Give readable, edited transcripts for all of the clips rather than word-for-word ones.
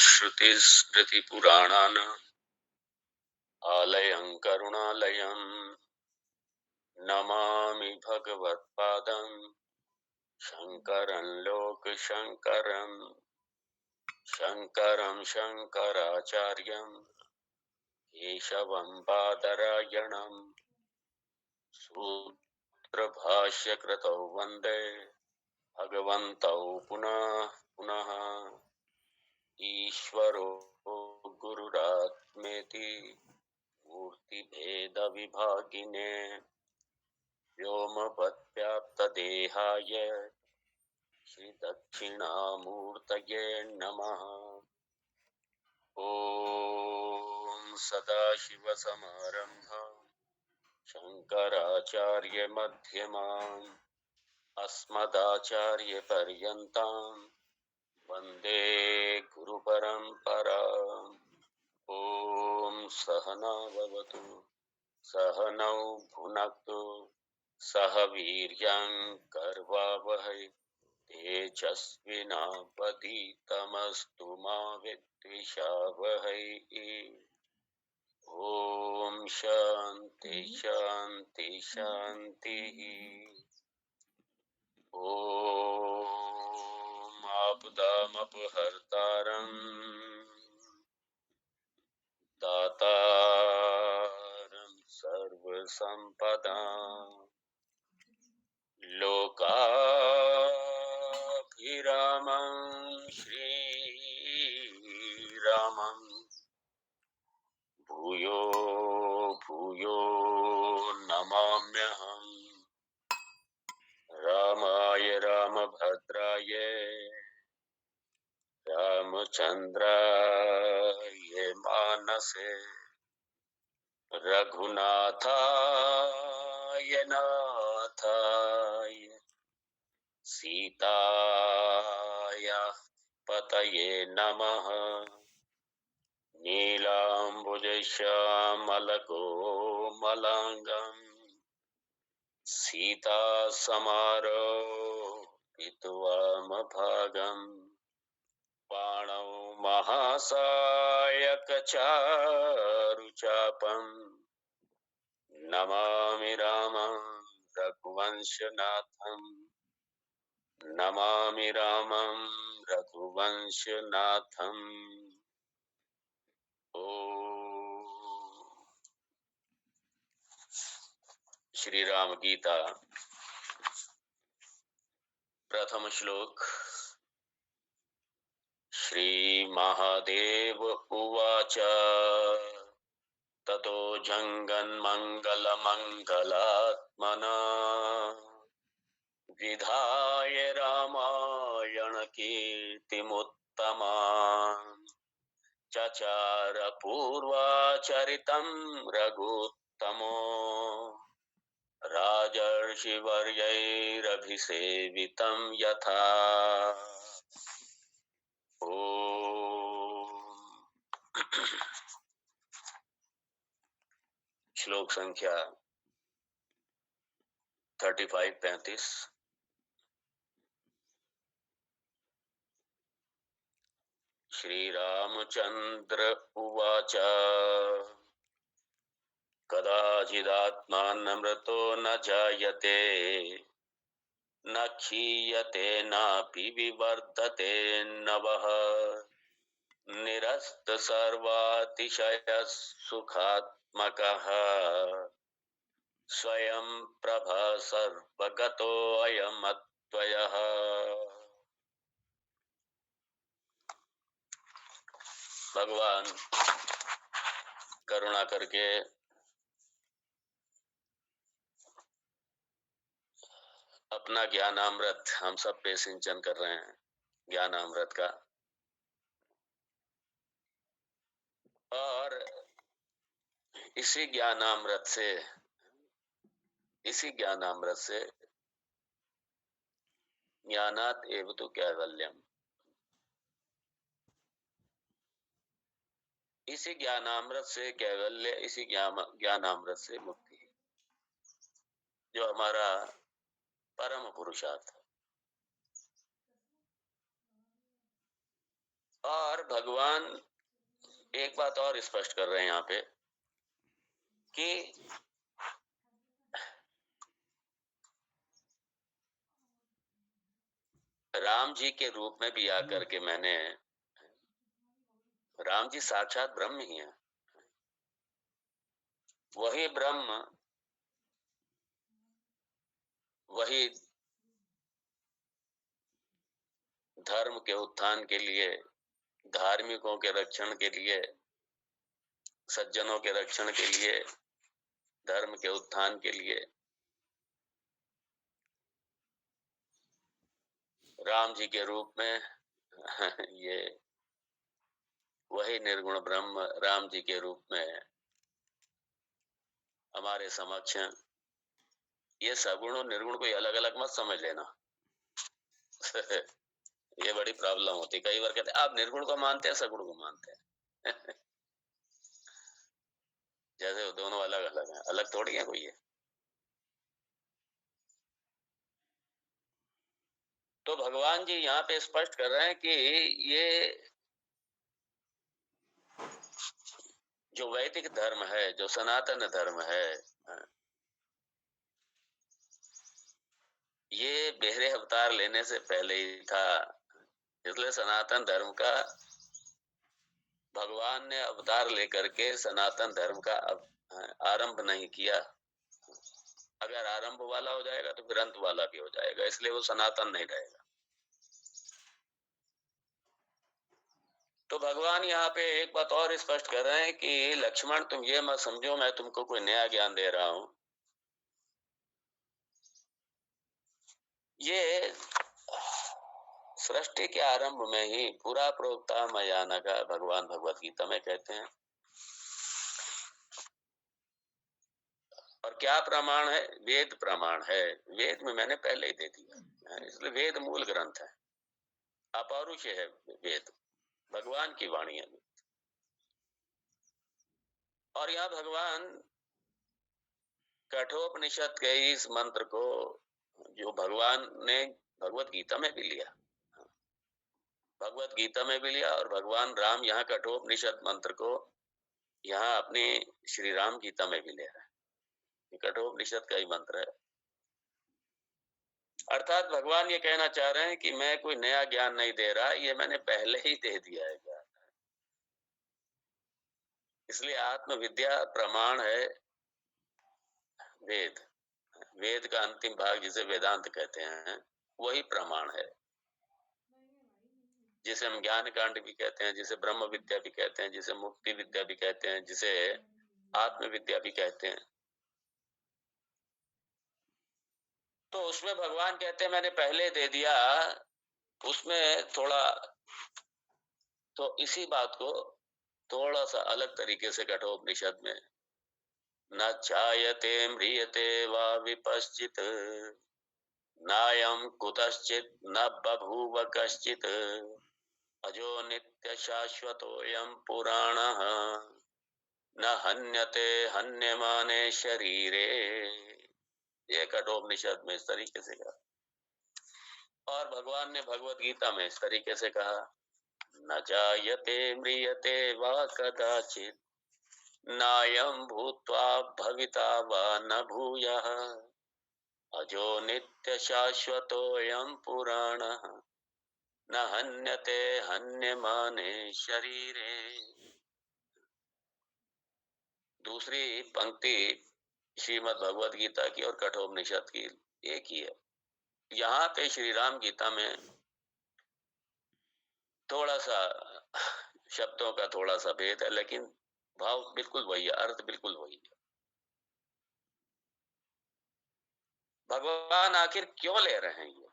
श्रुतिस्मृतिपुराणानाम् आलयं करुणालयं नमामि भगवत्पादं शङ्करं लोकशङ्करं शङ्करं शङ्कराचार्यं केशवं बादरायणं सूत्रभाष्यकृतौ वन्दे भगवन्तौ पुनः पुनः ईश्वरो गुरुरात्मेति मूर्तिभेदविभागिने व्योमवद्व्याप्तदेहाय श्रीदक्षिणामूर्तये नमः। ॐ सदाशिवसमारम्भाम् शङ्कराचार्यमध्यमाम् अस्मदाचार्यपर्यन्ताम् वन्दे गुरुपरम्पराम्। ॐ सहना भवतु सहनौ भुनक्तु सह वीर्यं कर्वावहै तेजस्विनावधीतमस्तु मा विद्विषावहै। ॐ शान्ति शान्ति शान्तिः। ॐ आपदामपहर्तारं दातारं सर्वसम्पदां लोकाभिरामं श्रीरामं भूयो भूयो नमाम्यहम्। रामाय रामभद्राय रामचन्द्राय मानसे रघुनाथाय नाथाय सीताय पतये नमः। नीलाम्बुजश्यामलकोमलाङ्गं सीतासमारोपितवामभागम् बाणौ महासायकचारुचापम् नमामि रामं रघुवंशनाथं नमामि रामं रघुवंशनाथम्। ओ श्री राम गीता प्रथम श्लोक। श्री महादेव उवाच ततो जङ्गन्मङ्गलमङ्गलात्मना विधाय रामायण कीर्तिमुत्तमाम् चचार पूर्वाचरितं रघुत्तमो राजर्षिवर्यैरभिसेवितं यथा। श्लोक संख्या 35-35। श्री रामचंद्र उवाच कदाचिदात्मानमृतो न जायते न क्षीयते नापि विवर्धते नवः निरस्त सर्वातिशय सुखात्मकः स्वयं प्रभ सर्वगतो अयमद्वयः। भगवान करुणा करके अपना ज्ञानामृत हम सब पे सिंचन कर रहे हैं, ज्ञानामृत का। और इसी ज्ञानामृत से ज्ञानात एव तु कैवल्यम, इसी ज्ञानामृत से कैवल्य, इसी ज्ञानामृत से मुक्ति, जो हमारा परम पुरुषार्थ है। और भगवान एक बात और स्पष्ट कर रहे हैं यहाँ पे कि राम जी के रूप में भी आकर के मैंने, राम जी साक्षात ब्रह्म ही हैं, वही ब्रह्म, वही धर्म के उत्थान के लिए, धार्मिकों के रक्षण के लिए, सज्जनों के रक्षण के लिए, धर्म के उत्थान के लिए राम जी के रूप में ये वही निर्गुण ब्रह्म राम जी के रूप में हमारे समक्ष। ये सगुण और निर्गुण कोई अलग अलग मत समझ लेना ये बड़ी प्रॉब्लम होती। कई बार कहते हैं आप निर्गुण को मानते हैं, सगुण को मानते हैं जैसे वो दोनों अलग अलग हैं, अलग थोड़ी है कोई है। तो भगवान जी यहाँ पे स्पष्ट कर रहे हैं कि ये जो वैदिक धर्म है, जो सनातन धर्म है, ये बेहरे अवतार लेने से पहले ही था। इसलिए सनातन धर्म का भगवान ने अवतार लेकर के सनातन धर्म का आरंभ नहीं किया। अगर आरंभ वाला हो जाएगा तो फिर अंत वाला भी हो जाएगा, इसलिए वो सनातन नहीं रहेगा। तो भगवान यहाँ पे एक बात और स्पष्ट कर रहे हैं कि लक्ष्मण तुम ये मत समझो मैं तुमको कोई नया ज्ञान दे रहा हूं। ये सृष्टि के आरंभ में ही पूरा प्रोक्ता मया नघा भगवान भगवत गीता में कहते हैं। और क्या प्रमाण है? वेद प्रमाण है। वेद में मैंने पहले ही दे दिया, इसलिए वेद मूल ग्रंथ है, अपौरुषेय है वेद, भगवान की वाणी है। और यहाँ भगवान कठोपनिषद के इस मंत्र को जो भगवान ने भगवत गीता में भी लिया, भगवत गीता में भी लिया, और भगवान राम यहाँ कठोपनिषद मंत्र को यहाँ अपनी श्री राम गीता में भी ले रहा है। कठोपनिषद का ही मंत्र है। अर्थात भगवान ये कहना चाह रहे हैं कि मैं कोई नया ज्ञान नहीं दे रहा, ये मैंने पहले ही दे दिया है ज्ञान। इसलिए आत्मविद्या प्रमाण है वेद। वेद का अंतिम भाग जिसे वेदांत कहते हैं वही प्रमाण है, जिसे हम ज्ञान कांड भी कहते हैं, जिसे ब्रह्म विद्या भी कहते हैं, जिसे मुक्ति विद्या भी कहते हैं, जिसे आत्मविद्या भी कहते हैं। तो उसमें भगवान कहते हैं मैंने पहले दे दिया। उसमें थोड़ा तो इसी बात को थोड़ा सा अलग तरीके से कठोपनिषद में न चायते म्रियते वा विपश्चित नायं कुतश्चित न बभूव कश्चित अजो नित्य शाश्वतोऽयं पुराणः न हन्यते हन्यमाने शरीरे। ये कठोपनिषद में इस तरीके से कहा। और भगवान ने भगवत गीता में इस तरीके से कहा न जायते म्रियते वा कदाचित् नायं भूत्वा भविता वा न भूयः अजो नित्य शाश्वतोऽयं पुराणः न हन्यते हन्यमाने शरीरे। दूसरी पंक्ति श्रीमद् भगवद गीता की और कठोपनिषद की एक ही है। यहाँ पे श्री राम गीता में थोड़ा सा शब्दों का थोड़ा सा भेद है, लेकिन भाव बिल्कुल वही है, अर्थ बिल्कुल वही है। भगवान आखिर क्यों ले रहे हैं? ये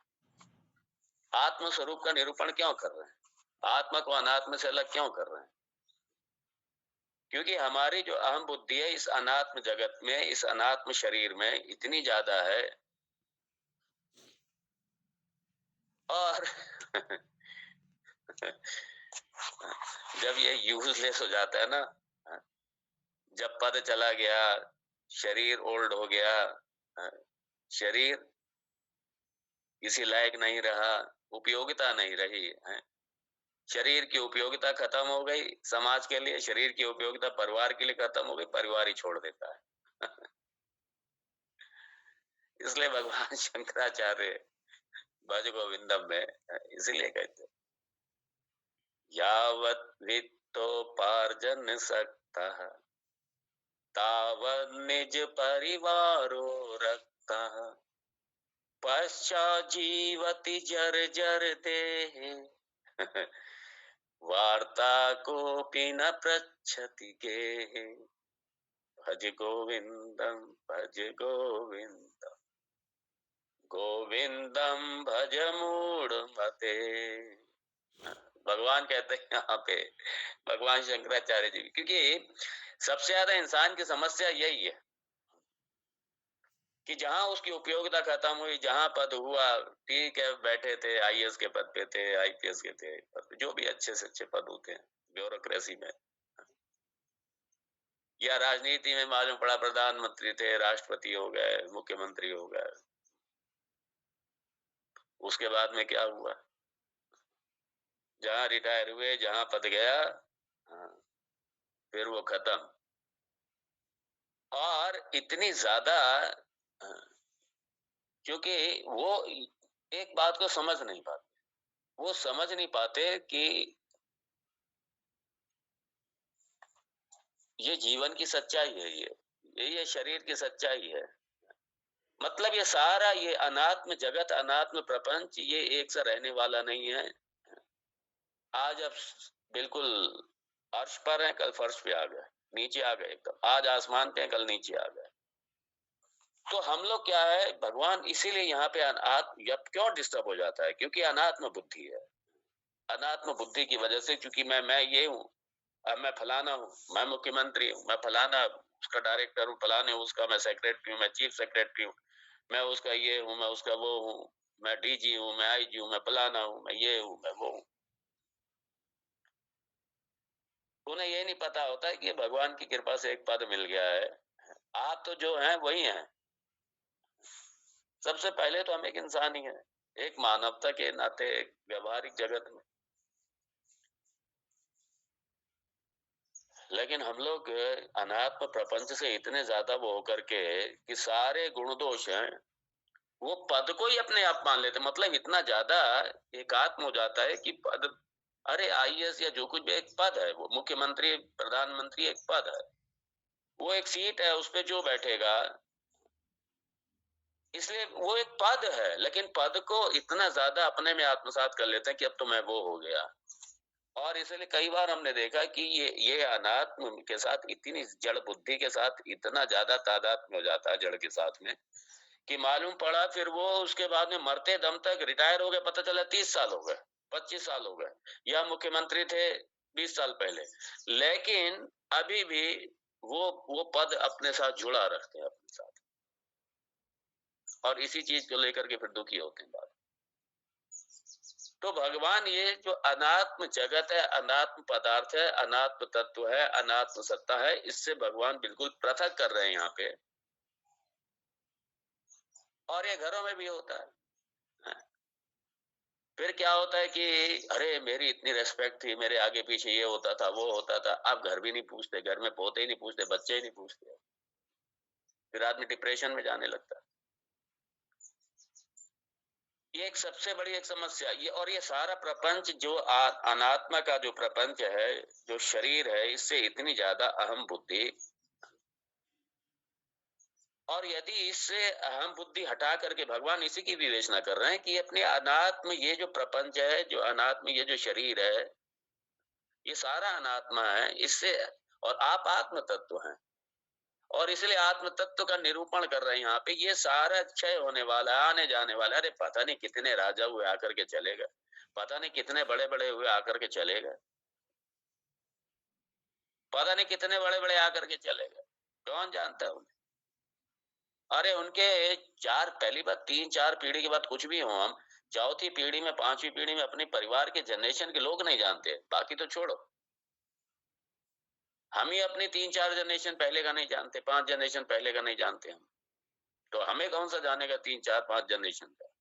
आत्म स्वरूप का निरूपण क्यों कर रहे हैं? आत्मा को अनात्म से अलग क्यों कर रहे हैं? क्योंकि हमारी जो अहम बुद्धि है इस अनात्म जगत में, इस अनात्म शरीर में इतनी ज्यादा है। और जब ये यूजलेस हो जाता है ना, जब पद चला गया, शरीर ओल्ड हो गया, शरीर किसी लायक नहीं रहा, उपयोगिता नहीं रही है, शरीर की उपयोगिता खत्म हो गई समाज के लिए, शरीर की उपयोगिता परिवार के लिए खत्म हो गई, परिवार ही छोड़ देता है। इसलिए भगवान शंकराचार्य भज गोविंदम में इसीलिए कहते हैं, यावत् वित्तोपार्जन सक्तः तावत् निज परिवारो रक्तः पश्चात् जीवति जर्जर देहे वार्ता कोऽपि न पृच्छति गेहे भज गोविंदम भज गोविंदम गोविंदम भज मूढ़मते। भगवान कहते हैं यहाँ पे, भगवान शंकराचार्य जी, क्योंकि सबसे ज्यादा इंसान की समस्या यही है कि जहां उसकी उपयोगिता खत्म हुई, जहां पद हुआ, ठीक है बैठे थे, आईएएस के पद पे थे, आईपीएस के थे, जो भी अच्छे से अच्छे पद होते हैं ब्यूरोक्रेसी में, या राजनीति में मालूम पड़ा प्रधानमंत्री थे, राष्ट्रपति हो गए, मुख्यमंत्री हो गए, उसके बाद में क्या हुआ, जहां रिटायर हुए, जहां पद गया, फिर वो खत्म। और इतनी ज्यादा, क्योंकि वो एक बात को समझ नहीं पाते, वो समझ नहीं पाते कि ये जीवन की सच्चाई है, ये शरीर की सच्चाई है। मतलब ये सारा, ये अनात्म जगत, अनात्म प्रपंच, ये एक सा रहने वाला नहीं है। आज अब बिल्कुल अर्श पर है, कल फर्श पे आ गए, नीचे आ गए एकदम, आज आसमान पे, कल नीचे आ गए। तो हम लोग क्या है, भगवान इसीलिए यहाँ पे आत्म क्यों डिस्टर्ब हो जाता है, क्योंकि अनात्म बुद्धि है। अनात्म बुद्धि की वजह से, क्योंकि मैं ये हूँ, अब मैं फलाना हूँ, मैं मुख्यमंत्री हूँ, मैं फलाना उसका डायरेक्टर हूँ, फलाने उसका मैं सेक्रेटरी हूँ, मैं चीफ सेक्रेटरी हूँ, मैं उसका ये हूँ, मैं उसका वो हूँ, मैं डीजी हूँ, मैं आईजी हूँ, मैं फलाना हूँ, मैं ये हूँ, मैं वो हूँ। उन्हें ये नहीं पता होता है कि भगवान की कृपा से एक पद मिल गया है। आप तो जो हैं वही हैं। सबसे पहले तो हम एक इंसान ही हैं, एक मानवता के नाते, एक व्यवहारिक जगत में। लेकिन हम लोग अनात्म प्रपंच से इतने ज्यादा वो होकर के कि सारे गुण दोष हैं, वो पद को ही अपने आप मान लेते, मतलब इतना ज्यादा एकात्म हो जाता है कि पद, अरे आईएएस या जो कुछ भी एक पद है, वो मुख्यमंत्री प्रधानमंत्री एक पद है, वो एक सीट है, उस पे जो बैठेगा, इसलिए वो एक पद है। लेकिन पद को इतना ज्यादा अपने में आत्मसात कर लेते हैं कि अब तो मैं वो हो गया। और इसलिए कई बार हमने देखा कि ये अनात्म के साथ, इतनी जड़ बुद्धि के साथ इतना ज्यादा तादाद में हो जाता है, जड़ के साथ में, कि मालूम पड़ा फिर वो उसके बाद में मरते दम तक, रिटायर हो गए, पता चला 30 साल हो गए, 25 साल हो गए, या मुख्यमंत्री थे 20 साल पहले, लेकिन अभी भी वो पद अपने साथ जुड़ा रखते हैं, अपने साथ, और इसी चीज को लेकर के फिर दुखी होते हैं बाद। तो भगवान ये जो अनात्म जगत है, अनात्म पदार्थ है, अनात्म तत्व है, अनात्म सत्ता है, इससे भगवान बिल्कुल पृथक कर रहे हैं यहाँ पे। और ये घरों में भी होता है। फिर क्या होता है कि अरे मेरी इतनी रेस्पेक्ट थी, मेरे आगे पीछे ये होता था, वो होता था, अब घर भी नहीं पूछते, घर में पोते ही नहीं पूछते, बच्चे ही नहीं पूछते, फिर आदमी डिप्रेशन में जाने लगता है। ये एक सबसे बड़ी एक समस्या ये, और ये सारा प्रपंच जो अनात्मा का जो प्रपंच है, जो शरीर है, इससे इतनी ज्यादा अहम बुद्धि, और यदि इससे अहम बुद्धि हटा करके भगवान इसी की विवेचना कर रहे हैं कि अपने अनात्म, ये जो प्रपंच है, जो अनात्म ये जो शरीर है, ये सारा अनात्मा है, इससे, और आप आत्म तत्व हैं, और इसलिए आत्म तत्व का निरूपण कर रहे हैं यहाँ पे। ये सारा क्षय होने वाला, आने जाने वाला, अरे पता नहीं कितने राजा हुए आकर के चले गए, पता नहीं कितने बड़े बड़े हुए आकर के चले गए, पता नहीं कितने बड़े बड़े आकर के चले गए, कौन जानता है उन्हें। अरे उनके चार, पहली बात 3-4 पीढ़ी के बाद कुछ भी हो, हम चौथी पीढ़ी में, 5वीं पीढ़ी में अपने परिवार के जनरेशन के लोग नहीं जानते, बाकी तो छोड़ो, हम ही अपनी 3-4 जनरेशन पहले का नहीं जानते, 5 जनरेशन पहले का नहीं जानते हम, तो हमें कौन सा जानेगा 3-4-5 जनरेशन का।